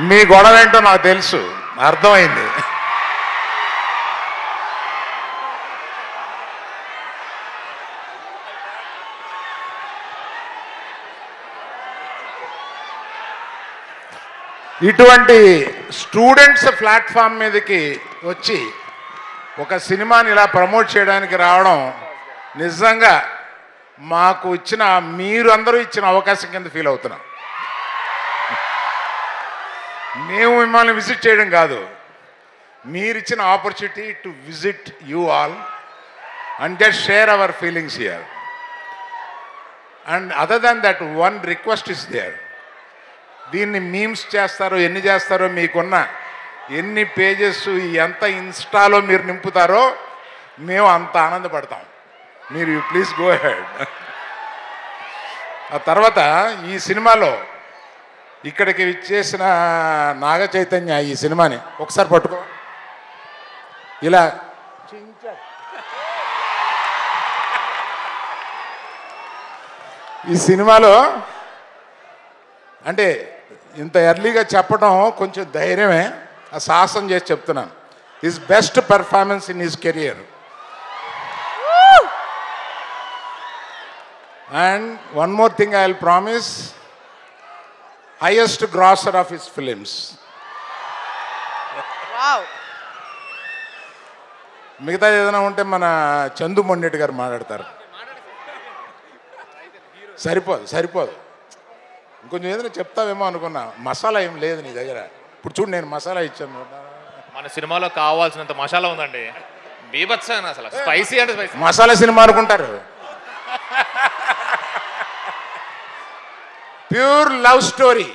మీ గొడవ ఏంటో నాకు తెలుసు, అర్థమైంది. ఇటువంటి స్టూడెంట్స్ ప్లాట్ఫామ్ మీదకి వచ్చి ఒక సినిమాని ఇలా ప్రమోట్ చేయడానికి రావడం నిజంగా మాకు ఇచ్చిన, మీరు అందరూ ఇచ్చిన అవకాశం కింద ఫీల్ అవుతున్నాం. మేము మిమ్మల్ని విజిట్ చేయడం కాదు, మీరు ఇచ్చిన opportunity to visit you all and just share our feelings here. And other than that one request is there. దీన్ని మీమ్స్ చేస్తారో ఎన్ని చేస్తారో, మీకున్న ఎన్ని పేజెస్ ఎంత ఇన్స్టాలో మీరు నింపుతారో మేము అంత ఆనందపడతాం. మీరు ప్లీజ్ గో హెడ్. ఆ తర్వాత ఈ సినిమాలో ఇక్కడికి ఇచ్చేసిన నాగ చైతన్య ఈ సినిమాని ఒకసారి పట్టుకో, ఇలా ఈ సినిమాలో అంటే ఇంత ఎర్లీగా చెప్పడం కొంచెం ధైర్యమే, ఆ సాహసం చేసి చెప్తున్నాను. His best performance in his career. And one more thing I will promise, highest grosser of his films. Wow. మిగతా ఏదైనా ఉంటే మన చందు మొండెట్టి గారు మాట్లాడతారు. సరిపోదు. ఇంకొంచెం ఏదైనా చెప్తావేమో అనుకున్నా. మసాలా ఏం లేదు నీ దగ్గర. ఇప్పుడు చూడు, నేను మసాలా ఇచ్చాను. మన సినిమాలో కావాల్సినంత మసాలా ఉందండి, బీభత్సంగా. అసలు స్పైసీ అంటే స్పైసీ. మసాలా సినిమా అనుకుంటారు. Pure love story.